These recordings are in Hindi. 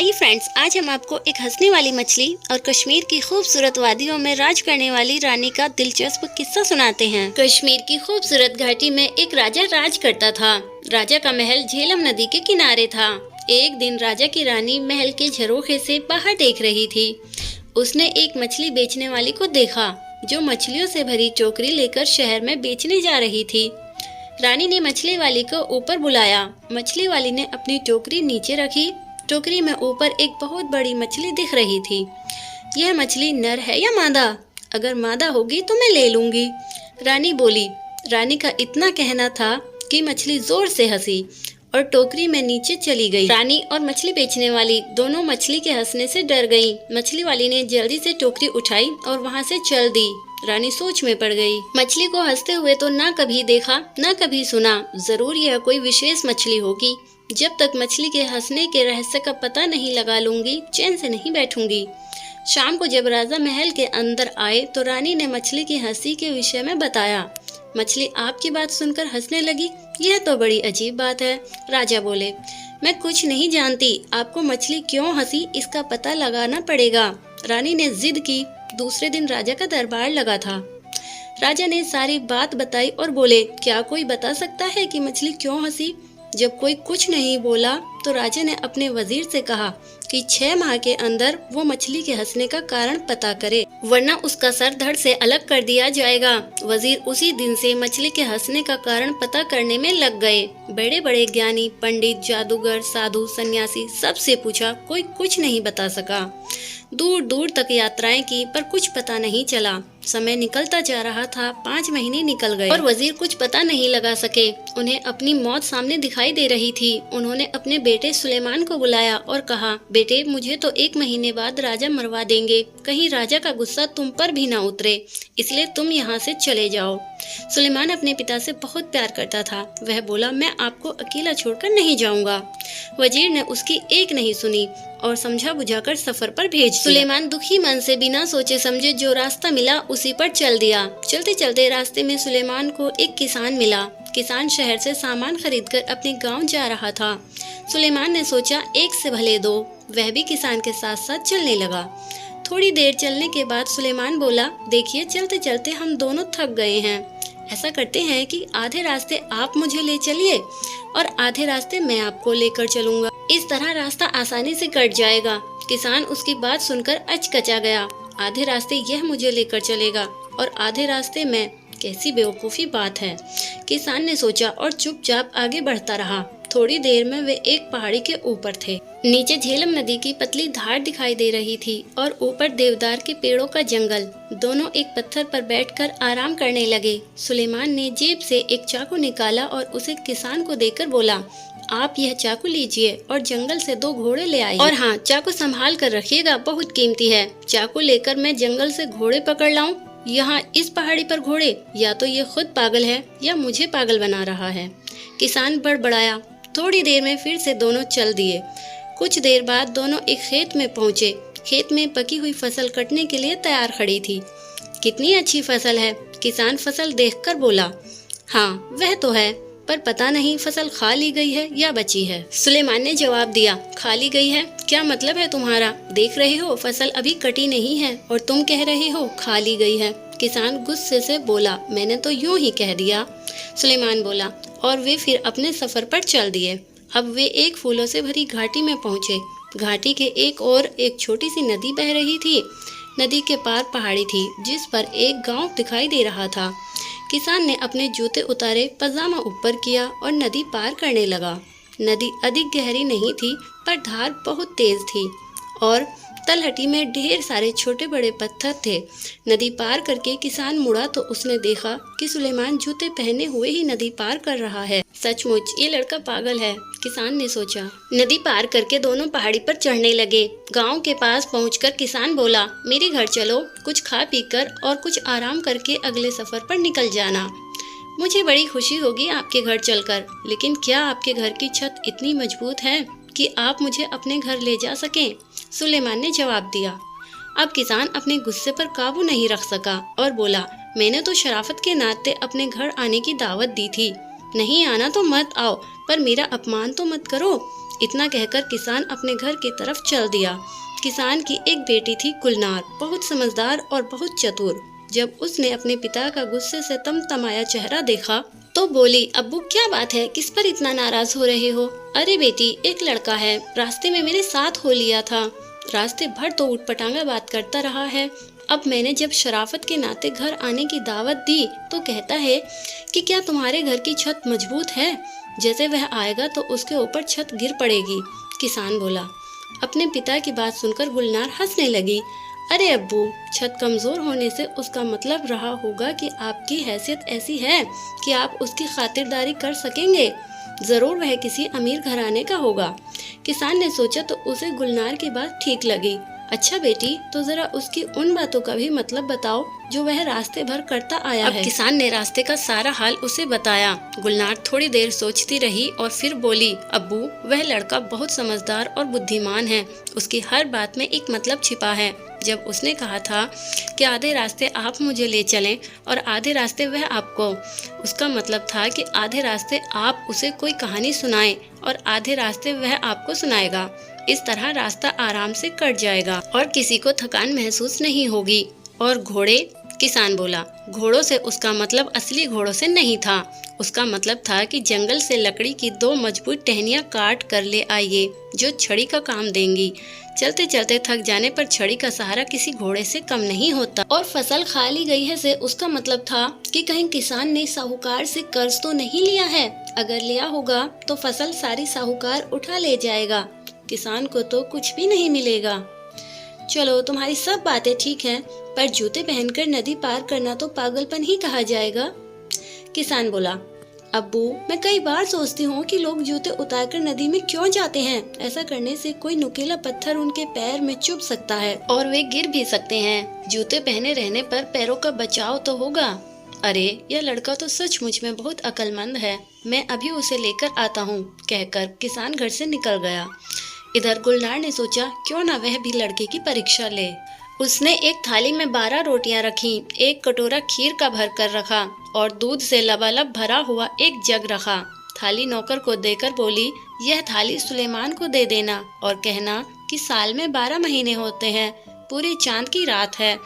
हाय फ्रेंड्स, आज हम आपको एक हंसने वाली मछली और कश्मीर की खूबसूरत वादियों में राज करने वाली रानी का दिलचस्प किस्सा सुनाते हैं। कश्मीर की खूबसूरत घाटी में एक राजा राज करता था। राजा का महल झेलम नदी के किनारे था। एक दिन राजा की रानी महल के झरोखे से बाहर देख रही थी। उसने एक मछली बेचने वाली को देखा जो मछलियों से भरी टोकरी लेकर शहर में बेचने जा रही थी। रानी ने मछली वाली को ऊपर बुलाया। मछली वाली ने अपनी टोकरी नीचे रखी। टोकरी में ऊपर एक बहुत बड़ी मछली दिख रही थी। यह मछली नर है या मादा? अगर मादा होगी तो मैं ले लूंगी, रानी बोली। रानी का इतना कहना था कि मछली जोर से हंसी और टोकरी में नीचे चली गई। रानी और मछली बेचने वाली दोनों मछली के हंसने से डर गईं। मछली वाली ने जल्दी से टोकरी उठाई और वहां से चल दी। रानी सोच में पड़ गई। मछली को हंसते हुए तो ना कभी देखा ना कभी सुना, जरूर यह कोई विशेष मछली होगी। जब तक मछली के हंसने के रहस्य का पता नहीं लगा लूंगी, चैन से नहीं बैठूंगी। शाम को जब राजा महल के अंदर आए तो रानी ने मछली की हंसी के विषय में बताया। मछली आपकी बात सुनकर हंसने लगी। यह तो बड़ी अजीब बात है, राजा बोले। मैं कुछ नहीं जानती, आपको मछली क्यों हंसी इसका पता लगाना पड़ेगा। रानी ने जिद की। दूसरे दिन राजा का दरबार लगा था। राजा ने सारी बात बताई और बोले, क्या कोई बता सकता है कि मछली क्यों हंसी? जब कोई कुछ नहीं बोला तो राजा ने अपने वजीर से कहा कि 6 माह के अंदर वो मछली के हंसने का कारण पता करे, वरना उसका सर धड़ से अलग कर दिया जाएगा। वजीर उसी दिन से मछली के हंसने का कारण पता करने में लग गए। बड़े बड़े ज्ञानी, पंडित, जादूगर, साधु, सन्यासी सबसे पूछा, कोई कुछ नहीं बता सका। दूर दूर तक यात्राएं की पर कुछ पता नहीं चला। समय निकलता जा रहा था। 5 महीने निकल गए और वजीर कुछ पता नहीं लगा सके। उन्हें अपनी मौत सामने दिखाई दे रही थी। उन्होंने अपने बेटे सुलेमान को बुलाया और कहा, बेटे मुझे तो 1 महीने बाद राजा मरवा देंगे। कहीं राजा का गुस्सा तुम पर भी ना उतरे, इसलिए तुम यहाँ से चले जाओ। सुलेमान अपने पिता से बहुत प्यार करता था। वह बोला, मैं आपको अकेला छोड़कर नहीं जाऊंगा। वजीर ने उसकी एक नहीं सुनी और समझा बुझाकर सफर पर भेज दिया। सुलेमान दुखी मन से बिना सोचे समझे जो रास्ता मिला उसी पर चल दिया। चलते चलते रास्ते में सुलेमान को एक किसान मिला। किसान शहर से सामान खरीदकर अपने गांव जा रहा था। सुलेमान ने सोचा, एक से भले 2। वह भी किसान के साथ साथ चलने लगा। थोड़ी देर चलने के बाद सुलेमान बोला, देखिए चलते चलते हम दोनों थक गए हैं। ऐसा करते हैं कि आधे रास्ते आप मुझे ले चलिए और आधे रास्ते मैं आपको लेकर चलूंगा। इस तरह रास्ता आसानी से कट जाएगा। किसान उसकी बात सुनकर अचकचा गया। आधे रास्ते यह मुझे लेकर चलेगा और आधे रास्ते मैं? कैसी बेवकूफ़ी बात है, किसान ने सोचा और चुपचाप आगे बढ़ता रहा। थोड़ी देर में वे एक पहाड़ी के ऊपर थे। नीचे झेलम नदी की पतली धार दिखाई दे रही थी और ऊपर देवदार के पेड़ों का जंगल। दोनों एक पत्थर पर बैठकर आराम करने लगे। सुलेमान ने जेब से एक चाकू निकाला और उसे किसान को देकर बोला, आप यह चाकू लीजिए और जंगल से 2 घोड़े ले आइए। और हाँ, चाकू संभाल कर रखिएगा, बहुत कीमती है। चाकू लेकर मैं जंगल से घोड़े पकड़ लाऊं? यहाँ इस पहाड़ी पर घोड़े? या तो ये खुद पागल है या मुझे पागल बना रहा है। किसान बड़बड़ाया। थोड़ी देर में फिर से दोनों चल दिए। कुछ देर बाद दोनों एक खेत में पहुँचे। खेत में पकी हुई फसल कटने के लिए तैयार खड़ी थी। कितनी अच्छी फसल है, किसान फसल देखकर बोला। हाँ वह तो है, पर पता नहीं फसल खा ली गई है या बची है। सुलेमान ने जवाब दिया, खा ली गई है? क्या मतलब है तुम्हारा? देख रहे हो फसल अभी कटी नहीं है और तुम कह रहे हो खा ली गई है। किसान गुस्से से बोला, मैंने तो यूं ही कह दिया। सुलेमान बोला और वे फिर अपने सफर पर चल दिए। अब वे एक फूलों से भरी घाटी में पहुंचे। घाटी के एक ओर एक छोटी सी नदी बह रही थी। नदी के पार पहाड़ी थी जिस पर एक गांव दिखाई दे रहा था। किसान ने अपने जूते उतारे, पजामा ऊपर किया और नदी पार करने लगा। नदी अधिक गहरी नहीं थी पर धार बहुत तेज थी और तलहटी में ढेर सारे छोटे बड़े पत्थर थे। नदी पार करके किसान मुड़ा तो उसने देखा कि सुलेमान जूते पहने हुए ही नदी पार कर रहा है। सचमुच ये लड़का पागल है, किसान ने सोचा। नदी पार करके दोनों पहाड़ी पर चढ़ने लगे। गांव के पास पहुंचकर किसान बोला, मेरे घर चलो, कुछ खा पी कर और कुछ आराम करके अगले सफर पर निकल जाना। मुझे बड़ी खुशी होगी आपके घर चलकर, लेकिन क्या आपके घर की छत इतनी मजबूत है कि आप मुझे अपने घर ले जा सकें? सुलेमान ने जवाब दिया। अब किसान अपने गुस्से पर काबू नहीं रख सका और बोला, मैंने तो शराफत के नाते अपने घर आने की दावत दी थी। नहीं आना तो मत आओ, पर मेरा अपमान तो मत करो। इतना कहकर किसान अपने घर की तरफ चल दिया। किसान की एक बेटी थी गुलनार, बहुत समझदार और बहुत चतुर। जब उसने अपने पिता का गुस्से से तमतमाया चेहरा देखा तो बोली, अब्बू क्या बात है, किस पर इतना नाराज हो रहे हो? अरे बेटी, एक लड़का है, रास्ते में मेरे साथ हो लिया था। रास्ते भर तो उटपटांगा बात करता रहा है। अब मैंने जब शराफत के नाते घर आने की दावत दी तो कहता है कि क्या तुम्हारे घर की छत मजबूत है? जैसे वह आएगा तो उसके ऊपर छत गिर पड़ेगी। किसान बोला। अपने पिता की बात सुनकर गुलनार हंसने लगी। अरे अब्बू, छत कमजोर होने से उसका मतलब रहा होगा कि आपकी हैसियत ऐसी है कि आप उसकी खातिरदारी कर सकेंगे। जरूर वह किसी अमीर घराने का होगा। किसान ने सोचा तो उसे गुलनार की बात ठीक लगी। अच्छा बेटी, तो जरा उसकी उन बातों का भी मतलब बताओ जो वह रास्ते भर करता आया है। किसान ने रास्ते का सारा हाल उसे बताया। गुलनार थोड़ी देर सोचती रही और फिर बोली, अब्बू, वह लड़का बहुत समझदार और बुद्धिमान है। उसकी हर बात में एक मतलब छिपा है। जब उसने कहा था कि आधे रास्ते आप मुझे ले चलें और आधे रास्ते वह आपको, उसका मतलब था कि आधे रास्ते आप उसे कोई कहानी सुनाएं और आधे रास्ते वह आपको सुनाएगा। इस तरह रास्ता आराम से कट जाएगा और किसी को थकान महसूस नहीं होगी। और घोड़े? किसान बोला। घोड़ों से उसका मतलब असली घोड़ों से नहीं था। उसका मतलब था कि जंगल से लकड़ी की 2 मजबूत टहनियाँ काट कर ले आइए जो छड़ी का काम देंगी। चलते चलते थक जाने पर छड़ी का सहारा किसी घोड़े से कम नहीं होता। और फसल खा ली गई है से उसका मतलब था कि कहीं किसान ने साहूकार से कर्ज तो नहीं लिया है। अगर लिया होगा तो फसल सारी साहूकार उठा ले जाएगा। किसान को तो कुछ भी नहीं मिलेगा। चलो, तुम्हारी सब बातें ठीक हैं, पर जूते पहनकर नदी पार करना तो पागलपन ही कहा जाएगा। किसान बोला, अब्बू, मैं कई बार सोचती हूँ कि लोग जूते उतारकर नदी में क्यों जाते हैं। ऐसा करने से कोई नुकीला पत्थर उनके पैर में चुभ सकता है और वे गिर भी सकते हैं। जूते पहने रहने पर पैरों का बचाव तो होगा। अरे, यह लड़का तो सचमुच में बहुत अक्लमंद है, मैं अभी उसे लेकर आता हूँ, कहकर किसान घर से निकल गया। इधर गुलनार ने सोचा क्यों ना वह भी लड़के की परीक्षा ले। उसने एक थाली में 12 रोटियां रखी, एक कटोरा खीर का भर कर रखा और दूध से लबालब भरा हुआ एक जग रखा। थाली नौकर को देकर बोली, यह थाली सुलेमान को दे देना और कहना कि साल में 12 महीने होते हैं, पूरे चांद की रात है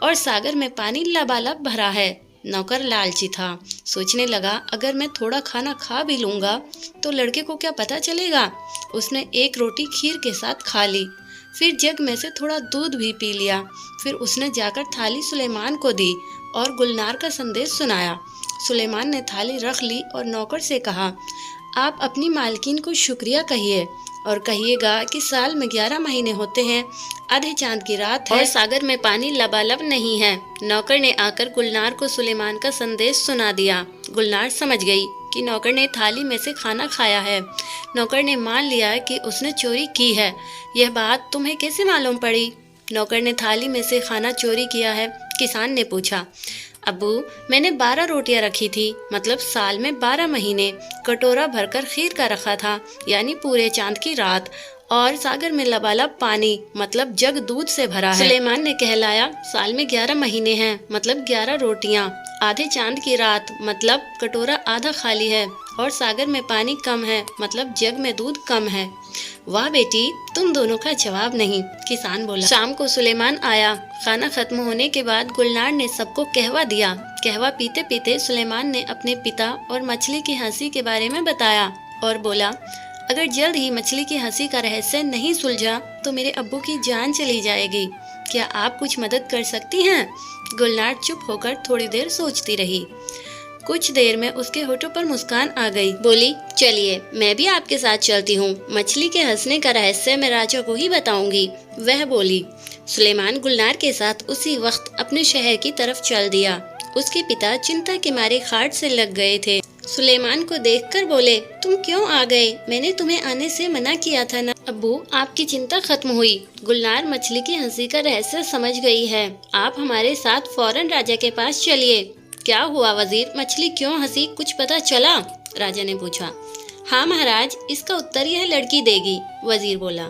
और सागर में पानी लबालब भरा है। नौकर लालची था, सोचने लगा अगर मैं थोड़ा खाना खा भी लूंगा तो लड़के को क्या पता चलेगा। उसने एक रोटी खीर के साथ खा ली, फिर जग में से थोड़ा दूध भी पी लिया। फिर उसने जाकर थाली सुलेमान को दी और गुलनार का संदेश सुनाया। सुलेमान ने थाली रख ली और नौकर से कहा, आप अपनी मालकिन को शुक्रिया कहिए और कहिएगा कि साल में 11 महीने होते हैं, आधे चांद की रात है और सागर में पानी लबालब नहीं है। नौकर ने आकर गुलनार को सुलेमान का संदेश सुना दिया। गुलनार समझ गई कि नौकर ने थाली में से खाना खाया है। नौकर ने मान लिया कि उसने चोरी की है। यह बात तुम्हें कैसे मालूम पड़ी? नौकर ने थाली में से खाना चोरी किया है। किसान ने पूछा, अब्बू, मैंने 12 रोटियां रखी थी, मतलब साल में 12 महीने। कटोरा भरकर खीर का रखा था, यानी पूरे चांद की रात, और सागर में लबालब पानी, मतलब जग दूध से भरा है। सुलेमान ने कहलाया, साल में 11 महीने हैं, मतलब 11 रोटियां, आधे चांद की रात, मतलब कटोरा आधा खाली है, और सागर में पानी कम है, मतलब जग में दूध कम है। वाह बेटी, तुम दोनों का जवाब नहीं, किसान बोला। शाम को सुलेमान आया। खाना खत्म होने के बाद गुलनार ने सबको कहवा दिया। कहवा पीते पीते सुलेमान ने अपने पिता और मछली की हंसी के बारे में बताया और बोला, अगर जल्द ही मछली की हंसी का रहस्य नहीं सुलझा तो मेरे अब्बू की जान चली जाएगी। क्या आप कुछ मदद कर सकती हैं? गुलनार चुप होकर थोड़ी देर सोचती रही। कुछ देर में उसके होठों पर मुस्कान आ गई। बोली, चलिए मैं भी आपके साथ चलती हूँ। मछली के हंसने का रहस्य मैं राजा को ही बताऊंगी। वह बोली। सुलेमान गुलनार के साथ उसी वक्त अपने शहर की तरफ चल दिया। उसके पिता चिंता के मारे खाट से लग गए थे। सुलेमान को देखकर बोले, तुम क्यों आ गए? मैंने तुम्हें आने से मना किया था ना। अब्बू, आपकी चिंता खत्म हुई। गुलनार मछली की हंसी का रहस्य समझ गई है। आप हमारे साथ फौरन राजा के पास चलिए। क्या हुआ वजीर, मछली क्यों हंसी, कुछ पता चला? राजा ने पूछा। हाँ महाराज, इसका उत्तर यह लड़की देगी, वजीर बोला।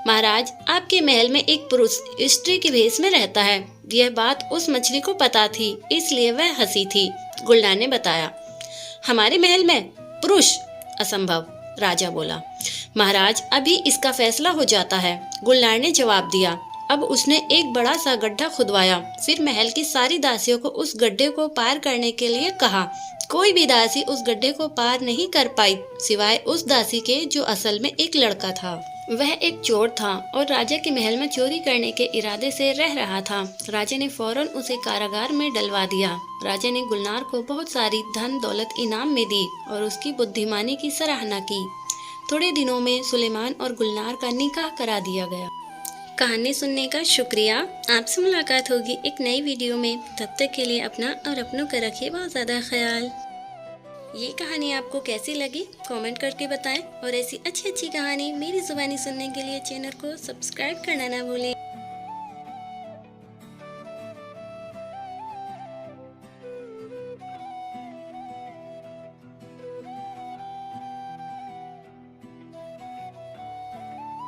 महाराज, आपके महल में एक पुरुष स्त्री के भेष में रहता है। यह बात उस मछली को पता थी, इसलिए वह हंसी थी, गुलनार ने बताया। हमारे महल में पुरुष? असंभव, राजा बोला। महाराज, अभी इसका फैसला हो जाता है, गुलनार ने जवाब दिया। अब उसने एक बड़ा सा गड्ढा खुदवाया, फिर महल की सारी दासियों को उस गड्ढे को पार करने के लिए कहा। कोई भी दासी उस गड्ढे को पार नहीं कर पाई, सिवाय उस दासी के जो असल में एक लड़का था। वह एक चोर था और राजा के महल में चोरी करने के इरादे से रह रहा था। राजा ने फौरन उसे कारागार में डलवा दिया। राजा ने गुलनार को बहुत सारी धन दौलत इनाम में दी और उसकी बुद्धिमानी की सराहना की। थोड़े दिनों में सुलेमान और गुलनार का निकाह करा दिया गया। कहानी सुनने का शुक्रिया। आपसे मुलाकात होगी एक नई वीडियो में। तब तक के लिए अपना और अपनों का रखिए बहुत ज़्यादा ख्याल। ये कहानी आपको कैसी लगी कमेंट करके बताएं और ऐसी अच्छी अच्छी कहानी मेरी ज़ुबानी सुनने के लिए चैनल को सब्सक्राइब करना ना भूलें।